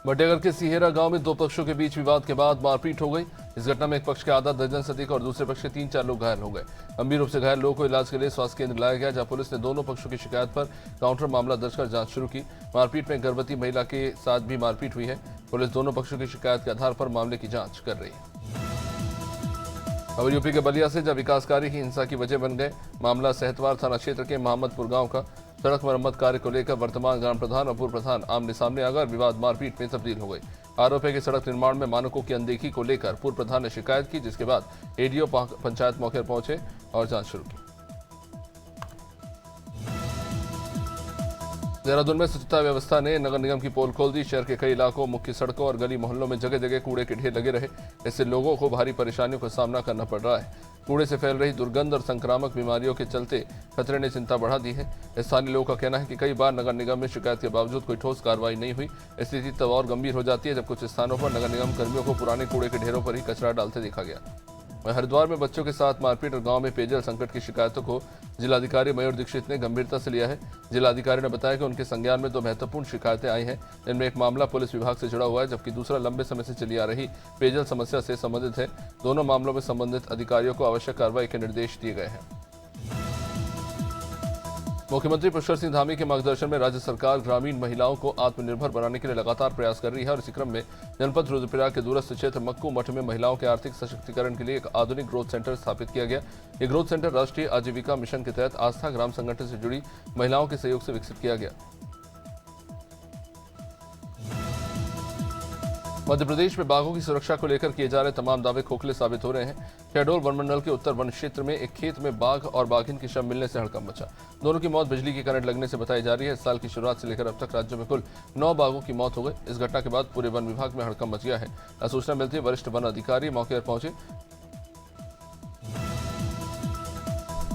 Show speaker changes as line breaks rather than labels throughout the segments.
भटेगर के सिहेरा गांव में दो पक्षों के बीच विवाद के बाद मारपीट हो गई। इस घटना में एक पक्ष के आधा दर्जन से अधिक और दूसरे पक्ष के 3-4 लोग घायल हो गए। गंभीर रूप से घायल लोगों को इलाज के लिए स्वास्थ्य केंद्र लाया गया, जहां पुलिस ने दोनों पक्षों की शिकायत पर काउंटर मामला दर्ज कर जांच शुरू की। मारपीट में गर्भवती महिला के साथ भी मारपीट हुई है। पुलिस दोनों पक्षों की शिकायत के आधार पर मामले की जांच कर रही है। अब यूपी के बलिया से जब विकास कार्य ही हिंसा की वजह बन गए। मामला सहतवार थाना क्षेत्र के मोहम्मदपुर गांव का। सड़क मरम्मत कार्य को लेकर वर्तमान ग्राम प्रधान और पूर्व प्रधान आमने सामने आ गए। विवाद मारपीट में तब्दील हो गई। आरोप है कि सड़क निर्माण में मानकों की अनदेखी को लेकर पूर्व प्रधान ने शिकायत की, जिसके बाद एडीओ पंचायत मौके पर पहुंचे और जांच शुरू की। देहरादून में स्वच्छता व्यवस्था ने नगर निगम की पोल खोल दी। शहर के कई इलाकों, मुख्य सड़कों और गली मोहल्लों में जगह जगह कूड़े के ढेर लगे रहे। इससे लोगों को भारी परेशानियों का सामना करना पड़ रहा है। कूड़े से फैल रही दुर्गंध और संक्रामक बीमारियों के चलते खतरे ने चिंता बढ़ा दी है। स्थानीय लोगों का कहना है कि कई बार नगर निगम में शिकायत के बावजूद कोई ठोस कार्रवाई नहीं हुई। स्थिति तब और गंभीर हो जाती है जब कुछ स्थानों पर नगर निगम कर्मियों को पुराने कूड़े के ढेरों पर ही कचरा डालते देखा गया। हरिद्वार में बच्चों के साथ मारपीट और गांव में पेयजल संकट की शिकायतों को जिलाधिकारी मयूर दीक्षित ने गंभीरता से लिया है। जिलाधिकारी ने बताया कि उनके संज्ञान में 2 महत्वपूर्ण शिकायतें आई हैं। इनमें एक मामला पुलिस विभाग से जुड़ा हुआ है, जबकि दूसरा लंबे समय से चली आ रही पेयजल समस्या से संबंधित है। दोनों मामलों में संबंधित अधिकारियों को आवश्यक कार्रवाई के निर्देश दिए गए हैं। मुख्यमंत्री पुष्कर सिंह धामी के मार्गदर्शन में राज्य सरकार ग्रामीण महिलाओं को आत्मनिर्भर बनाने के लिए लगातार प्रयास कर रही है और इसी क्रम में जनपद रुद्रप्रयाग के दूरस्थ क्षेत्र मक्कू मठ में महिलाओं के आर्थिक सशक्तिकरण के लिए एक आधुनिक ग्रोथ सेंटर स्थापित किया गया। ये ग्रोथ सेंटर राष्ट्रीय आजीविका मिशन के तहत आस्था ग्राम संगठन से जुड़ी महिलाओं के सहयोग से विकसित किया गया। मध्य प्रदेश में बाघों की सुरक्षा को लेकर किए जा रहे तमाम दावे खोखले साबित हो रहे हैं। शहडोल वनमंडल के उत्तर वन क्षेत्र में एक खेत में बाघ और बाघिन की शव मिलने से हड़कंप मचा। दोनों की मौत बिजली की करंट लगने से बताई जा रही है। इस साल की शुरुआत से लेकर अब तक राज्य में कुल 9 बाघों की मौत हो गई। इस घटना के बाद पूरे वन विभाग में हड़कंप मच गया है। सूचना मिलती है वरिष्ठ वन अधिकारी मौके पर पहुंचे।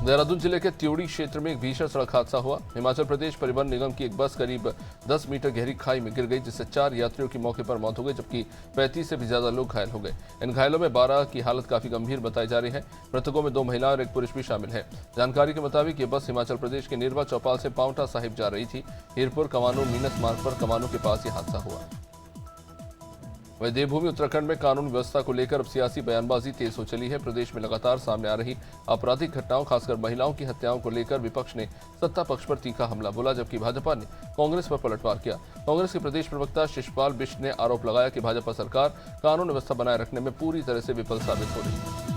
देहरादून जिले के त्योड़ी क्षेत्र में एक भीषण सड़क हादसा हुआ। हिमाचल प्रदेश परिवहन निगम की एक बस करीब 10 मीटर गहरी खाई में गिर गई, जिससे 4 यात्रियों की मौके पर मौत हो गई, जबकि 35 से भी ज्यादा लोग घायल हो गए। इन घायलों में 12 की हालत काफी गंभीर बताई जा रही है। मृतकों में 2 महिलाएं और एक पुरुष भी शामिल है। जानकारी के मुताबिक ये बस हिमाचल प्रदेश के नेरवा चौपाल से पांवटा साहिब जा रही थी। हीरपुर कमानू मीनस मार्ग पर कमानू के पास ये हादसा हुआ। वहीं देवभूमि उत्तराखंड में कानून व्यवस्था को लेकर अब सियासी बयानबाजी तेज हो चली है। प्रदेश में लगातार सामने आ रही आपराधिक घटनाओं, खासकर महिलाओं की हत्याओं को लेकर विपक्ष ने सत्ता पक्ष पर तीखा हमला बोला, जबकि भाजपा ने कांग्रेस पर पलटवार किया। कांग्रेस के प्रदेश प्रवक्ता शिशपाल बिष्ट ने आरोप लगाया कि भाजपा सरकार कानून व्यवस्था बनाए रखने में पूरी तरह से विफल साबित हो रही है।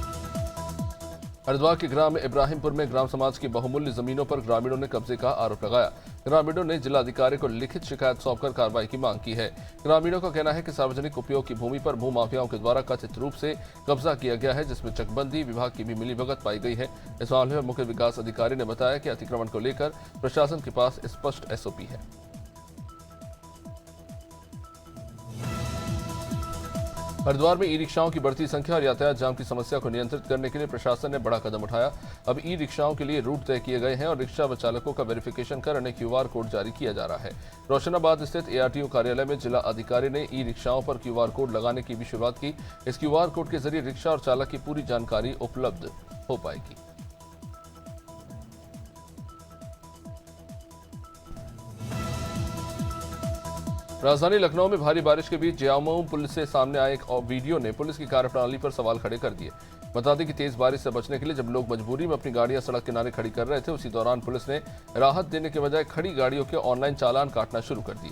हरिद्वार के ग्राम इब्राहिमपुर में ग्राम समाज की बहुमूल्य जमीनों पर ग्रामीणों ने कब्जे का आरोप लगाया। ग्रामीणों ने जिलाधिकारी को लिखित शिकायत सौंपकर कार्रवाई की मांग की है। ग्रामीणों का कहना है कि सार्वजनिक उपयोग की भूमि पर भूमाफियाओं के द्वारा कथित रूप से कब्जा किया गया है, जिसमें चकबंदी विभाग की भी मिलीभगत पाई गई है। इस मामले में मुख्य विकास अधिकारी ने बताया कि अतिक्रमण को लेकर प्रशासन के पास स्पष्ट एसओपी है। हरिद्वार में ई रिक्शाओं की बढ़ती संख्या और यातायात जाम की समस्या को नियंत्रित करने के लिए प्रशासन ने बड़ा कदम उठाया। अब ई रिक्शाओं के लिए रूट तय किए गए हैं और रिक्शा व चालकों का वेरिफिकेशन कर उन्हें QR कोड जारी किया जा रहा है। रोशनाबाद स्थित ARTO कार्यालय में जिला अधिकारी ने ई रिक्शाओं पर QR कोड लगाने की भी शुरुआत की। इस QR कोड के जरिए रिक्शा और चालक की पूरी जानकारी उपलब्ध हो पाएगी। राजधानी लखनऊ में भारी बारिश के बीच जियामऊ पुल से सामने आए एक वीडियो ने पुलिस की कार्यप्रणाली पर सवाल खड़े कर दिए। बता दें कि तेज बारिश से बचने के लिए जब लोग मजबूरी में अपनी गाड़ियां सड़क किनारे खड़ी कर रहे थे, उसी दौरान पुलिस ने राहत देने के बजाय खड़ी गाड़ियों के ऑनलाइन चालान काटना शुरू कर दिए।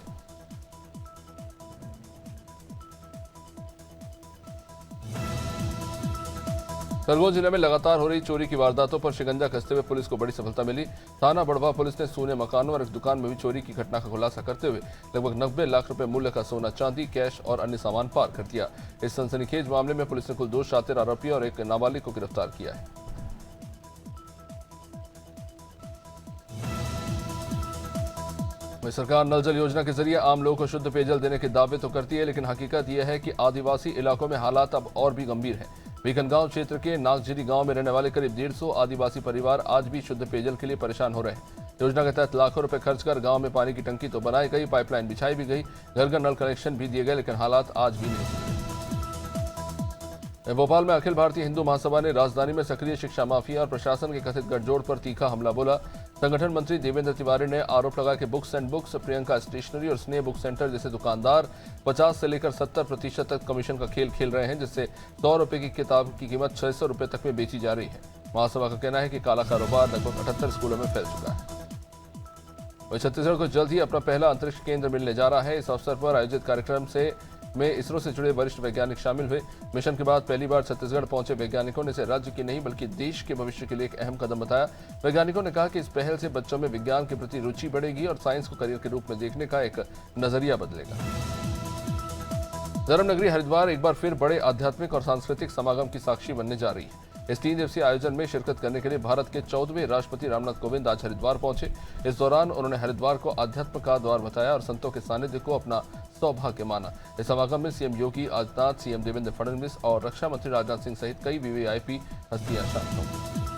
खरगोन जिले में लगातार हो रही चोरी की वारदातों पर शिकंजा कसते हुए पुलिस को बड़ी सफलता मिली। थाना बड़वा पुलिस ने सूने मकानों और एक दुकान में भी चोरी की घटना का खुलासा करते हुए लगभग 90 लाख रुपए मूल्य का सोना, चांदी, कैश और अन्य सामान पार कर दिया। इस सनसनीखेज मामले में पुलिस ने कुल 2 शातिर आरोपियों और एक नाबालिग को गिरफ्तार किया है। सरकार नल जल योजना के जरिए आम लोगों को शुद्ध पेयजल देने के दावे तो करती है, लेकिन हकीकत यह है कि आदिवासी इलाकों में हालात अब और भी गंभीर हैं। बीकनगांव क्षेत्र के नागजिरी गांव में रहने वाले करीब 150 आदिवासी परिवार आज भी शुद्ध पेयजल के लिए परेशान हो रहे हैं। योजना के तहत लाखों रुपए खर्च कर गांव में पानी की टंकी तो बनाई गई, पाइपलाइन बिछाई भी गई, घर घर नल कनेक्शन भी दिए गए, लेकिन हालात आज भी नहीं सुधरे। भोपाल में अखिल भारतीय हिंदू महासभा ने राजधानी में सक्रिय शिक्षा माफिया और प्रशासन के कथित गठजोड़ पर तीखा हमला बोला। संगठन मंत्री देवेंद्र तिवारी ने आरोप लगाया कि books and books, Priyanka stationery और स्नेह बुक सेंटर जैसे दुकानदार 50 से लेकर 70% तक कमीशन का खेल खेल रहे हैं, जिससे 100 रुपए की किताब की कीमत 600 रुपए तक में बेची जा रही है। महासभा का कहना है कि काला कारोबार लगभग 78 स्कूलों में फैल चुका है। वहीं छत्तीसगढ़ को जल्द ही अपना पहला अंतरिक्ष केंद्र मिलने जा रहा है। इस अवसर पर आयोजित कार्यक्रम में इसरो से जुड़े वरिष्ठ वैज्ञानिक शामिल हुए। मिशन के बाद पहली बार छत्तीसगढ़ पहुंचे वैज्ञानिकों ने इसे राज्य की नहीं बल्कि देश के भविष्य के लिए एक अहम कदम बताया। वैज्ञानिकों ने कहा कि इस पहल से बच्चों में विज्ञान के प्रति रुचि बढ़ेगी और साइंस को करियर के रूप में देखने का एक नजरिया बदलेगा। धर्मनगरी हरिद्वार एक बार फिर बड़े आध्यात्मिक और सांस्कृतिक समागम की साक्षी बनने जा रही है। इस 3 दिवसीय आयोजन में शिरकत करने के लिए भारत के 14वें राष्ट्रपति रामनाथ कोविंद आज हरिद्वार पहुंचे। इस दौरान उन्होंने हरिद्वार को अध्यात्म का द्वार बताया और संतों के सानिध्य को अपना सौभाग्य माना। इस समागम में सीएम योगी आदित्यनाथ, सीएम देवेंद्र फडणवीस और रक्षा मंत्री राजनाथ सिंह सहित कई वीवीआईपी हस्तियां शामिल होंगी।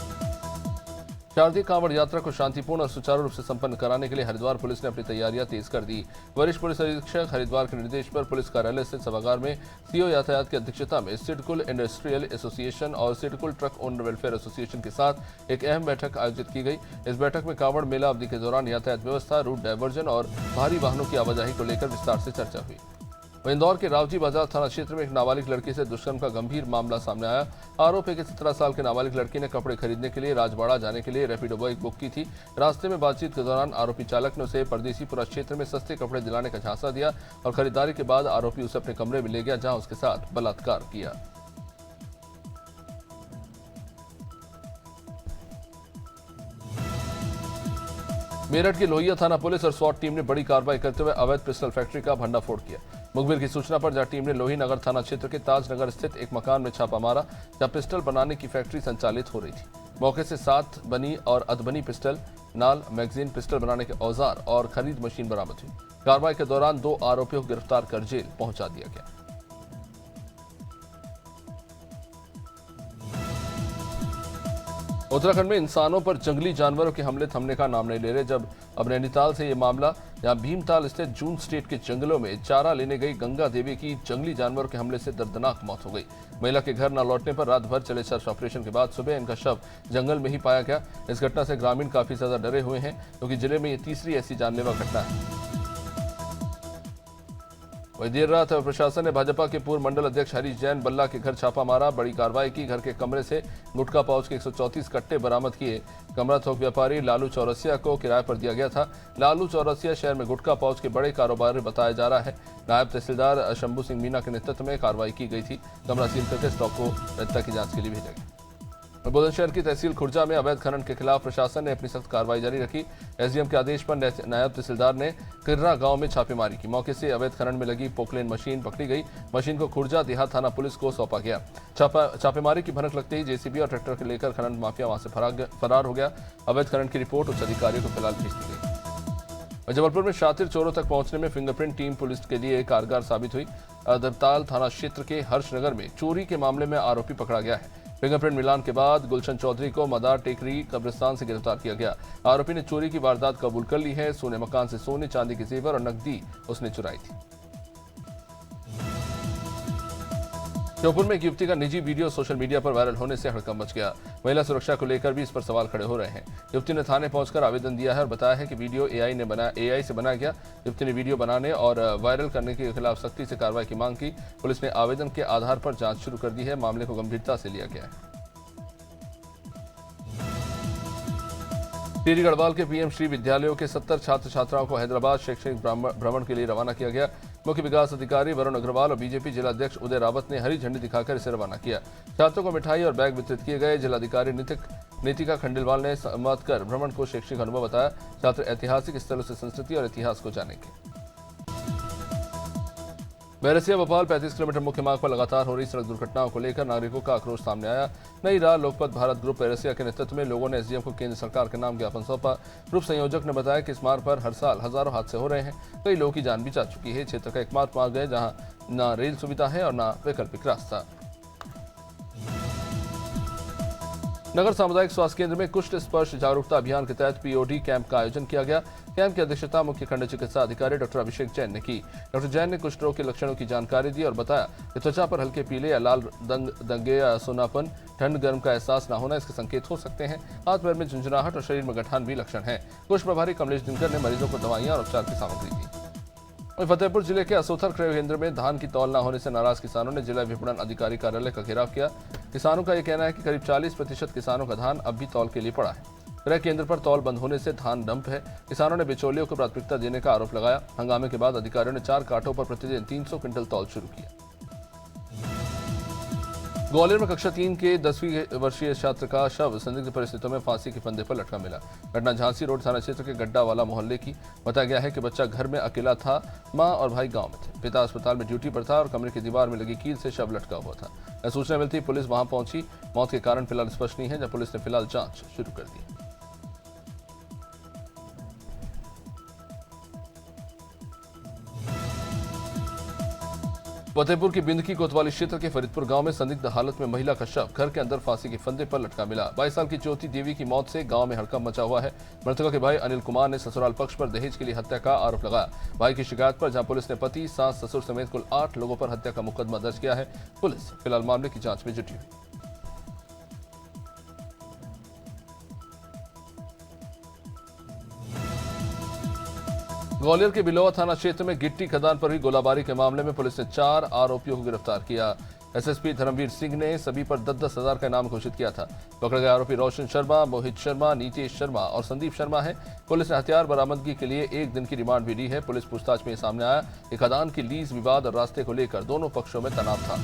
शारदीय कांवड़ यात्रा को शांतिपूर्ण और सुचारू रूप से संपन्न कराने के लिए हरिद्वार पुलिस ने अपनी तैयारियां तेज कर दी। वरिष्ठ पुलिस अधीक्षक हरिद्वार के निर्देश पर पुलिस कार्यालय स्थित सभागार में सीओ यातायात की अध्यक्षता में सिडकुल इंडस्ट्रियल एसोसिएशन और SIDCUL truck owner welfare association के साथ एक अहम बैठक आयोजित की गई। इस बैठक में कांवड़ मेला अवधि के दौरान यातायात व्यवस्था, रूट डायवर्जन और भारी वाहनों की आवाजाही को लेकर विस्तार से चर्चा हुई। इंदौर के रावजी बाजार थाना क्षेत्र में एक नाबालिग लड़की से दुष्कर्म का गंभीर मामला सामने आया। आरोप है कि 17 साल के नाबालिग लड़की ने कपड़े खरीदने के लिए राजबाड़ा जाने के लिए रैपिडो बाइक बुक की थी। रास्ते में बातचीत के दौरान आरोपी चालक ने उसे परदेसीपुरा क्षेत्र में सस्ते कपड़े दिलाने का झांसा दिया और खरीदारी के बाद आरोपी उसे अपने कमरे में ले गया, जहां उसके साथ बलात्कार किया। मेरठ की लोहिया थाना पुलिस और स्वाट टीम ने बड़ी कार्रवाई करते हुए अवैध पिस्टल फैक्ट्री का भंडाफोड़ किया। मुखबिर की सूचना पर जहां टीम ने लोही नगर थाना क्षेत्र के ताजनगर स्थित एक मकान में छापा मारा, जहां पिस्टल बनाने की फैक्ट्री संचालित हो रही थी। मौके से 7 बनी और अधबनी पिस्टल, नाल, मैगजीन, पिस्टल बनाने के औजार और खरीद मशीन बरामद हुई। कार्रवाई के दौरान 2 आरोपियों को गिरफ्तार कर जेल पहुंचा दिया गया। उत्तराखंड में इंसानों पर जंगली जानवरों के हमले थमने का नाम नहीं ले रहे। जब अब नैनीताल से ये मामला, जहां भीमताल स्थित जून स्टेट के जंगलों में चारा लेने गई गंगा देवी की जंगली जानवरों के हमले से दर्दनाक मौत हो गई। महिला के घर न लौटने पर रात भर चले सर्च ऑपरेशन के बाद सुबह इनका शव जंगल में ही पाया गया। इस घटना से ग्रामीण काफी ज्यादा डरे हुए हैं, क्योंकि जिले में ये तीसरी ऐसी जानलेवा घटना है। वही देर रात प्रशासन ने भाजपा के पूर्व मंडल अध्यक्ष हरीश जैन बल्ला के घर छापा मारा। बड़ी कार्रवाई की। घर के कमरे से गुटखा पाउच के 134 कट्टे बरामद किए। कमरा थोक व्यापारी लालू चौरसिया को किराए पर दिया गया था। लालू चौरसिया शहर में गुटखा पाउच के बड़े कारोबारी बताया जा रहा है। नायब तहसीलदार शंभू सिंह मीना के नेतृत्व में कार्रवाई की गई थी। कमरा सील करके स्टॉक को वैधता की जांच के लिए भेजा गया। बुलंदशहर की तहसील खुर्जा में अवैध खनन के खिलाफ प्रशासन ने अपनी सख्त कार्रवाई जारी रखी। एसडीएम के आदेश पर नायब तहसीलदार ने किर्रा गांव में छापेमारी की। मौके से अवैध खनन में लगी पोकलेन मशीन पकड़ी गई। मशीन को खुर्जा देहात थाना पुलिस को सौंपा गया। छापेमारी की भनक लगते ही जेसीबी और ट्रैक्टर के लेकर खनन माफिया वहां से फरार हो गया। अवैध खनन की रिपोर्ट उच्च अधिकारियों को फिलहाल भेज दी गई। जबलपुर में शातिर चोरों तक पहुंचने में फिंगरप्रिंट टीम पुलिस के लिए कारगर साबित हुई। अदरताल थाना क्षेत्र के हर्षनगर में चोरी के मामले में आरोपी पकड़ा गया है। फिंगरप्रिंट मिलान के बाद गुलशन चौधरी को मदार टेकरी कब्रिस्तान से गिरफ्तार किया गया। आरोपी ने चोरी की वारदात कबूल कर ली है। सोने मकान से सोने चांदी के जेवर और नकदी उसने चुराई थी। श्योपुर में एक युवती का निजी वीडियो सोशल मीडिया पर वायरल होने से हड़कंप मच गया। महिला सुरक्षा को लेकर भी इस पर सवाल खड़े हो रहे हैं। युवती ने थाने पहुंचकर आवेदन दिया है और बताया है कि वीडियो एआई से बनाया गया। युवती ने वीडियो बनाने और वायरल करने के खिलाफ सख्ती से कार्रवाई की मांग की। पुलिस ने आवेदन के आधार पर जांच शुरू कर दी है। मामले को गंभीरता से लिया गया है। टिहरी गढ़वाल के पीएम श्री विद्यालयों के 70 छात्र छात्राओं को हैदराबाद शैक्षणिक भ्रमण के लिए रवाना किया गया। मुख्य विकास अधिकारी वरुण अग्रवाल और बीजेपी जिलाध्यक्ष उदय रावत ने हरी झंडी दिखाकर इसे रवाना किया। छात्रों को मिठाई और बैग वितरित किए गए। जिलाधिकारी नीतिका खंडेलवाल ने संवाद कर भ्रमण को शैक्षणिक अनुभव बताया। छात्र ऐतिहासिक स्थलों से संस्कृति और इतिहास को जानेंगे। बैरसिया भोपाल 35 किलोमीटर मुख्य मार्ग पर लगातार हो रही सड़क दुर्घटनाओं को लेकर नागरिकों का आक्रोश सामने आया। नई राह लोकपथ भारत ग्रुप बैरसिया के नेतृत्व में लोगों ने एसडीएम को केंद्र सरकार के नाम ज्ञापन सौंपा। ग्रुप संयोजक ने बताया कि इस मार्ग पर हर साल हजारों हादसे हो रहे हैं। कई लोगों की जान भी जा चुकी है। क्षेत्र का एकमात्र मार्ग है जहां न रेल सुविधा है और न वैकल्पिक रास्ता। नगर सामुदायिक स्वास्थ्य केंद्र में कुष्ठ स्पर्श जागरूकता अभियान के तहत पीओडी कैंप का आयोजन किया गया। कैंप की अध्यक्षता मुख्य खंड चिकित्सा अधिकारी डॉक्टर अभिषेक जैन ने की। डॉक्टर जैन ने कुष्ठ रोग के लक्षणों की जानकारी दी और बताया कि त्वचा पर हल्के पीले या लाल दंगे या सोनापन, ठंड गर्म का एहसास न होना इसके संकेत हो सकते हैं। हाथ पैर में झुंझुनाहट और शरीर में गठान भी लक्षण है। कुष्ठ प्रभारी कमलेश दिनकर ने मरीजों को दवाइयां और उपचार की सामग्री दी। फतेहपुर जिले के असोथर क्रय केंद्र में धान की तौल न होने से नाराज किसानों ने जिला विपणन अधिकारी कार्यालय का घेराव किया। किसानों का यह कहना है कि करीब 40% किसानों का धान अब भी तौल के लिए पड़ा है। क्रय केंद्र पर तौल बंद होने से धान डंप है। किसानों ने बिचौलियों को प्राथमिकता देने का आरोप लगाया। हंगामे के बाद अधिकारियों ने 4 कांटों पर प्रतिदिन 300 क्विंटल तौल शुरू किया। ग्वालियर में कक्षा 3 के 10वीं वर्षीय छात्र का शव संदिग्ध परिस्थितियों में फांसी के फंदे पर लटका मिला। घटना झांसी रोड थाना क्षेत्र के गड्ढावाला मोहल्ले की। बताया गया है कि बच्चा घर में अकेला था। मां और भाई गांव में थे। पिता अस्पताल में ड्यूटी पर था और कमरे की दीवार में लगी कील से शव लटका हुआ था। सूचना मिलती पुलिस वहां पहुंची। मौत के कारण फिलहाल स्पष्ट नहीं है, जब पुलिस ने फिलहाल जांच शुरू कर दी। फतेहपुर की बिंदकी कोतवाली क्षेत्र के फरीदपुर गांव में संदिग्ध हालत में महिला का शव घर के अंदर फांसी के फंदे पर लटका मिला। 22 साल की ज्योति देवी की मौत से गांव में हड़कंप मचा हुआ है। मृतका के भाई अनिल कुमार ने ससुराल पक्ष पर दहेज के लिए हत्या का आरोप लगाया। भाई की शिकायत पर जहां पुलिस ने पति, सास, ससुर समेत कुल 8 लोगों पर हत्या का मुकदमा दर्ज किया है। पुलिस फिलहाल मामले की जांच में जुटी हुई। ग्वालियर के बिलोवा थाना क्षेत्र में गिट्टी खदान पर हुई गोलाबारी के मामले में पुलिस ने 4 आरोपियों को गिरफ्तार किया। एसएसपी धर्मवीर सिंह ने सभी पर 10-10 हजार का इनाम घोषित किया था। पकड़े गए आरोपी रोशन शर्मा, मोहित शर्मा, नीतीश शर्मा और संदीप शर्मा है। पुलिस ने हथियार बरामदगी के लिए 1 दिन की रिमांड भी दी है। पुलिस पूछताछ में सामने आया कि खदान की लीज विवाद और रास्ते को लेकर दोनों पक्षों में तनाव था।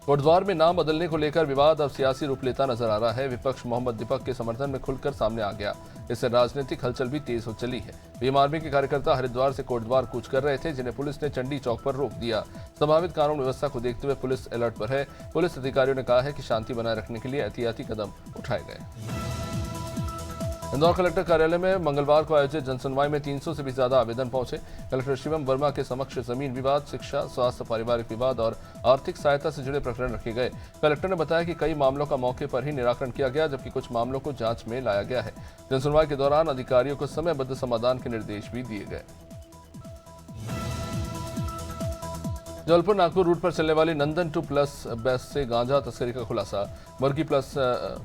कोटद्वार में नाम बदलने को लेकर विवाद अब सियासी रूप लेता नजर आ रहा है। विपक्ष मोहम्मद दीपक के समर्थन में खुलकर सामने आ गया। इससे राजनीतिक हलचल भी तेज हो चली है। भीम आर्मी के कार्यकर्ता हरिद्वार से कोटद्वार कूच कर रहे थे, जिन्हें पुलिस ने चंडी चौक पर रोक दिया। संभावित कानून व्यवस्था को देखते हुए पुलिस अलर्ट पर है। पुलिस अधिकारियों ने कहा है कि शांति बनाए रखने के लिए एहतियाती कदम उठाए गए। इंदौर कलेक्टर कार्यालय में मंगलवार को आयोजित जनसुनवाई में 300 से भी ज्यादा आवेदन पहुंचे। कलेक्टर शिवम वर्मा के समक्ष जमीन विवाद, शिक्षा, स्वास्थ्य, पारिवारिक विवाद और आर्थिक सहायता से जुड़े प्रकरण रखे गए। कलेक्टर ने बताया कि कई मामलों का मौके पर ही निराकरण किया गया, जबकि कुछ मामलों को जांच में लाया गया है। जनसुनवाई के दौरान अधिकारियों को समयबद्ध समाधान के निर्देश भी दिए गए। जबलपुर नागपुर रूट पर चलने वाली नंदन 2+ बस से गांजा तस्करी का खुलासा। बर्गी प्लस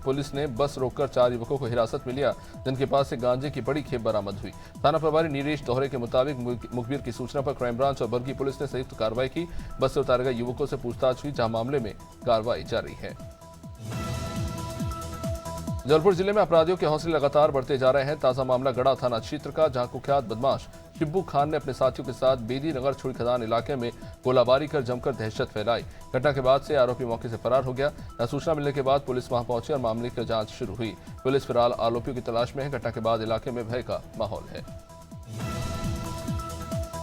पुलिस ने बस रोककर 4 युवकों को हिरासत में लिया, जिनके पास से गांजे की बड़ी खेप बरामद हुई। थाना प्रभारी नीरेश दोहरे के मुताबिक मुखबिर की सूचना पर क्राइम ब्रांच और बर्गी पुलिस ने संयुक्त कार्रवाई की। बस से उतारे गए युवकों से पूछताछ हुई, जहां मामले में कार्रवाई जारी है। जबलपुर जिले में अपराधियों के हौसले लगातार बढ़ते जा रहे हैं। ताजा मामला गढ़ा थाना क्षेत्र का, जहां कुख्यात बदमाश शिब्बू खान ने अपने साथियों के साथ बेदी नगर छुड़ी खदान इलाके में गोलाबारी कर जमकर दहशत फैलाई। घटना के बाद से आरोपी मौके से फरार हो गया। सूचना मिलने के बाद पुलिस वहां पहुंची और मामले की जांच शुरू हुई। पुलिस फिलहाल आरोपियों की तलाश में है। घटना के बाद इलाके में भय का माहौल है।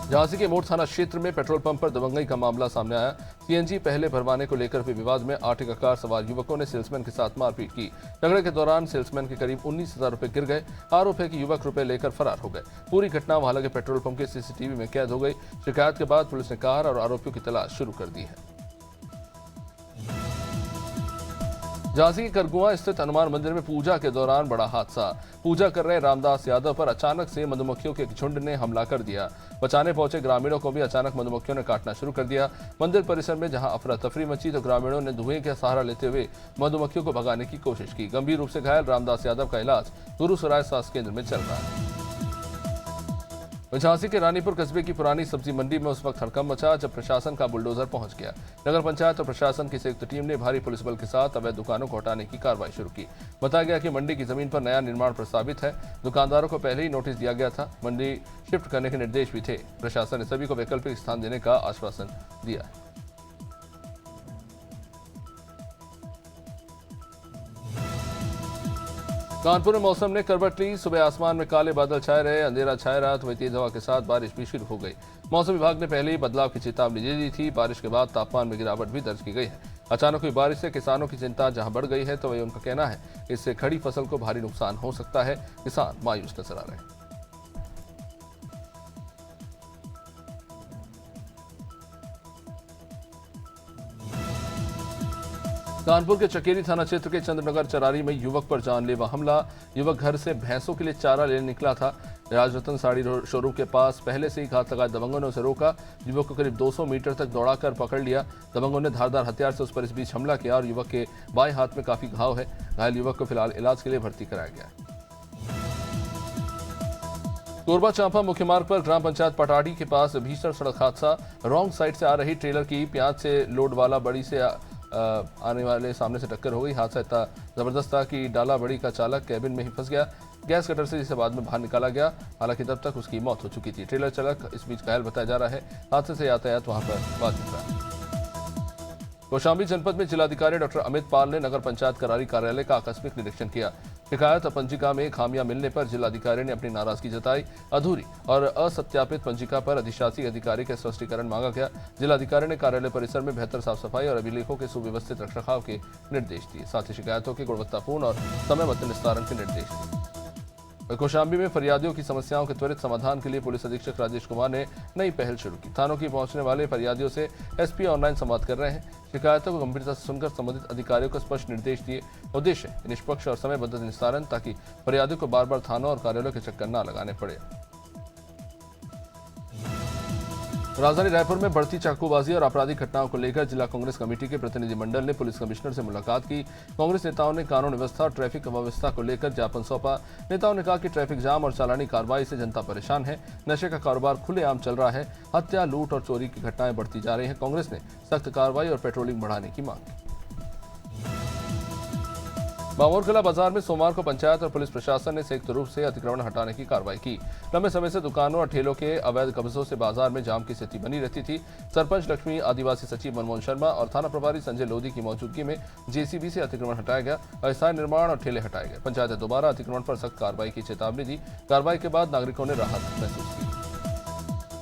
झांसी के मोड़ थाना क्षेत्र में पेट्रोल पंप पर दबंगई का मामला सामने आया। सीएनजी पहले भरवाने को लेकर हुए विवाद में आर्टिका कार सवार युवकों ने सेल्समैन के साथ मारपीट की। झगड़े के दौरान सेल्समैन के करीब 19,000 रुपए गिर गए। आरोप है कि युवक रुपए लेकर फरार हो गए। पूरी घटना वहां लगे पेट्रोल पंप के सीसीटीवी में कैद हो गई। शिकायत के बाद पुलिस ने कार और आरोपियों की तलाश शुरू कर दी है। झांसी के करगुआ स्थित हनुमान मंदिर में पूजा के दौरान बड़ा हादसा। पूजा कर रहे रामदास यादव पर अचानक से मधुमक्खियों के एक झुंड ने हमला कर दिया। बचाने पहुंचे ग्रामीणों को भी अचानक मधुमक्खियों ने काटना शुरू कर दिया। मंदिर परिसर में जहां अफरा तफरी मची, तो ग्रामीणों ने धुएं का सहारा लेते हुए मधुमक्खियों को भगाने की कोशिश की। गंभीर रूप से घायल रामदास यादव का इलाज गुरुसराय स्वास्थ्य केंद्र में चल रहा है। झांसी के रानीपुर कस्बे की पुरानी सब्जी मंडी में उस वक्त हड़कंप मचा जब प्रशासन का बुलडोजर पहुंच गया। नगर पंचायत और प्रशासन की संयुक्त टीम ने भारी पुलिस बल के साथ अवैध दुकानों को हटाने की कार्रवाई शुरू की। बताया गया कि मंडी की जमीन पर नया निर्माण प्रस्तावित है। दुकानदारों को पहले ही नोटिस दिया गया था। मंडी शिफ्ट करने के निर्देश भी थे। प्रशासन ने सभी को वैकल्पिक स्थान देने का आश्वासन दिया है। कानपुर में मौसम ने करवट ली। सुबह आसमान में काले बादल छाए रहे, अंधेरा छाया रहा, तो वही तेज हवा के साथ बारिश भी शुरू हो गई। मौसम विभाग ने पहले ही बदलाव की चेतावनी दे दी थी। बारिश के बाद तापमान में गिरावट भी दर्ज की गई है। अचानक हुई बारिश से किसानों की चिंता जहां बढ़ गई है, तो वही उनका कहना है इससे खड़ी फसल को भारी नुकसान हो सकता है। किसान मायूस नजर आ रहे हैं। कानपुर के चकेरी थाना क्षेत्र के चंद्रनगर चरारी में युवक पर जानलेवा हमला। युवक घर से भैंसों के लिए चारा लेने निकला था। राजरत्न साड़ी शोरूम के पास पहले से ही घात लगाए दबंगों ने उसे रोका। युवक को करीब 200 मीटर तक दौड़ाकर पकड़ लिया। दबंगों ने धारदार हथियार से उस पर इस बीच हमला किया और युवक के बाएं हाथ में काफी घाव है। घायल युवक को फिलहाल इलाज के लिए भर्ती कराया गया है। कोरबा चांपा मुख्य मार्ग पर ग्राम पंचायत पटाड़ी के पास भीषण सड़क हादसा। रॉन्ग साइड से आ रही ट्रेलर की प्याज से लोड वाला बड़ी से आने वाले सामने से टक्कर हो गई। हादसा इतना जबरदस्त था कि डाला बड़ी का चालक कैबिन में ही फंस गया। गैस कटर से जिसे बाद में बाहर निकाला गया, हालांकि तब तक उसकी मौत हो चुकी थी। ट्रेलर चालक इस बीच घायल बताया जा रहा है। हादसे से यातायात वहां पर बाधित रहा। कौशाम्बी जनपद में जिलाधिकारी डॉक्टर अमित पाल ने नगर पंचायत करारी कार्यालय का आकस्मिक निरीक्षण किया। शिकायत पंजिका में खामियां मिलने पर जिलाधिकारी ने अपनी नाराजगी जताई। अधूरी और असत्यापित पंजिका पर अधिशासी अधिकारी का स्पष्टीकरण मांगा गया। जिलाधिकारी ने कार्यालय परिसर में बेहतर साफ सफाई और अभिलेखों के सुव्यवस्थित रखरखाव के निर्देश दिए। साथ ही शिकायतों के गुणवत्तापूर्ण और समयबद्ध निस्तारण के निर्देश दिए। कौशाम्बी में फरियादियों की समस्याओं के त्वरित समाधान के लिए पुलिस अधीक्षक राजेश कुमार ने नई पहल शुरू की। थानों की पहुंचने वाले फरियादियों से एसपी ऑनलाइन संवाद कर रहे हैं। शिकायतों को गंभीरता से सुनकर संबंधित अधिकारियों को स्पष्ट निर्देश दिए। उद्देश्य निष्पक्ष और समयबद्ध निस्तारण, ताकि फरियादियों को बार बार थानों और कार्यालयों के चक्कर न लगाने पड़े। राजधानी रायपुर में बढ़ती चाकूबाजी और आपराधिक घटनाओं को लेकर जिला कांग्रेस कमेटी के प्रतिनिधिमंडल ने पुलिस कमिश्नर से मुलाकात की। कांग्रेस नेताओं ने कानून व्यवस्था और ट्रैफिक व्यवस्था को लेकर ज्ञापन सौंपा। नेताओं ने कहा कि ट्रैफिक जाम और चालानी कार्रवाई से जनता परेशान है। नशे का कारोबार खुलेआम चल रहा है। हत्या, लूट और चोरी की घटनाएं बढ़ती जा रही हैं। कांग्रेस ने सख्त कार्रवाई और पेट्रोलिंग बढ़ाने की मांग की। बामोरकला बाजार में सोमवार को पंचायत और पुलिस प्रशासन ने संयुक्त रूप से अतिक्रमण हटाने की कार्रवाई की। लंबे समय से दुकानों और ठेलों के अवैध कब्जों से बाजार में जाम की स्थिति बनी रहती थी। सरपंच लक्ष्मी, आदिवासी सचिव मनमोहन शर्मा और थाना प्रभारी संजय लोधी की मौजूदगी में जेसीबी से अतिक्रमण हटाया गया। अस्थायी निर्माण और ठेले हटाए गए। पंचायत ने दोबारा अतिक्रमण पर सख्त कार्रवाई की चेतावनी दी। कार्रवाई के बाद नागरिकों ने राहत महसूस की।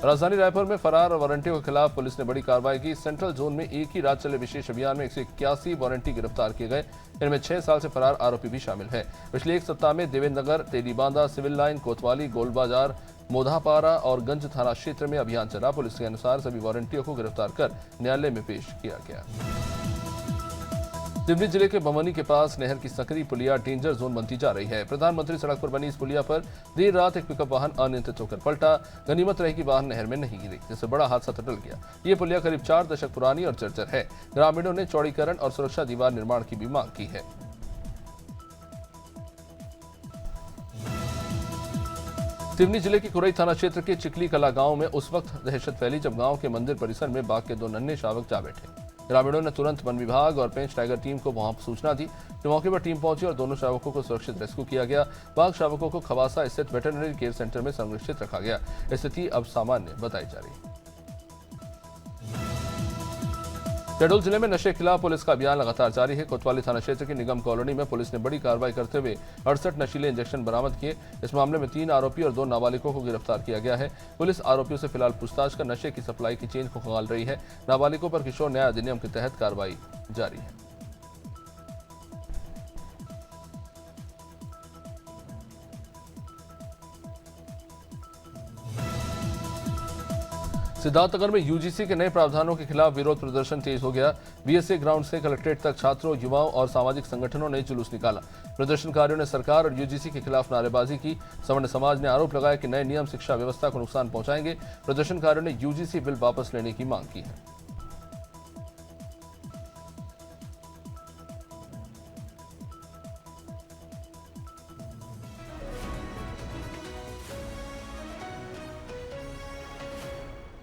राजधानी रायपुर में फरार वारंटियों के खिलाफ पुलिस ने बड़ी कार्रवाई की। सेंट्रल जोन में एक ही रात चले विशेष अभियान में 181 वारंटी गिरफ्तार किए गए। इनमें 6 साल से फरार आरोपी भी शामिल है। पिछले एक सप्ताह में देवेंद्र नगर, तेलीबांधा, सिविल लाइन, कोतवाली, गोल बाजार, मोधापारा और गंज थाना क्षेत्र में अभियान चला। पुलिस के अनुसार सभी वारंटियों को गिरफ्तार कर न्यायालय में पेश किया गया। सिवनी जिले के बमनी के पास नहर की सकरी पुलिया डेंजर जोन बनती जा रही है। प्रधानमंत्री सड़क पर बनी इस पुलिया पर देर रात एक पिकअप वाहन अनियंत्रित होकर पलटा। गनीमत रही कि वाहन नहर में नहीं गिरी, जिससे बड़ा हादसा टल गया। ये पुलिया करीब 4 दशक पुरानी और जर्जर है। ग्रामीणों ने चौड़ीकरण और सुरक्षा दीवार निर्माण की भी मांग की है। सिवनी जिले के कुरई थाना क्षेत्र के चिकली कला गांव में उस वक्त दहशत फैली जब गांव के मंदिर परिसर में बाघ के 2 नन्हे शावक जा बैठे। ग्रामीणों ने तुरंत वन विभाग और पेंच टाइगर टीम को वहां सूचना दी। जो मौके पर टीम पहुंची और दोनों शावकों को सुरक्षित रेस्क्यू किया गया। बाघ शावकों को खवासा स्थित वेटरनरी केयर सेंटर में संरक्षित रखा गया। स्थिति अब सामान्य बताई जा रही है। शहडोल जिले में नशे के खिलाफ पुलिस का अभियान लगातार जारी है। कोतवाली थाना क्षेत्र की निगम कॉलोनी में पुलिस ने बड़ी कार्रवाई करते हुए 68 नशीले इंजेक्शन बरामद किए। इस मामले में 3 आरोपी और 2 नाबालिगों को गिरफ्तार किया गया है। पुलिस आरोपियों से फिलहाल पूछताछ कर नशे की सप्लाई की चेन को खंगाल रही है। नाबालिगों पर किशोर न्याय अधिनियम के तहत कार्रवाई जारी है। सिद्धार्थनगर में यूजीसी के नए प्रावधानों के खिलाफ विरोध प्रदर्शन तेज हो गया। बीएसए ग्राउंड से कलेक्ट्रेट तक छात्रों, युवाओं और सामाजिक संगठनों ने जुलूस निकाला। प्रदर्शनकारियों ने सरकार और यूजीसी के खिलाफ नारेबाजी की। सवर्ण समाज ने आरोप लगाया कि नए नियम शिक्षा व्यवस्था को नुकसान पहुंचाएंगे। प्रदर्शनकारियों ने यूजीसी बिल वापस लेने की मांग की है।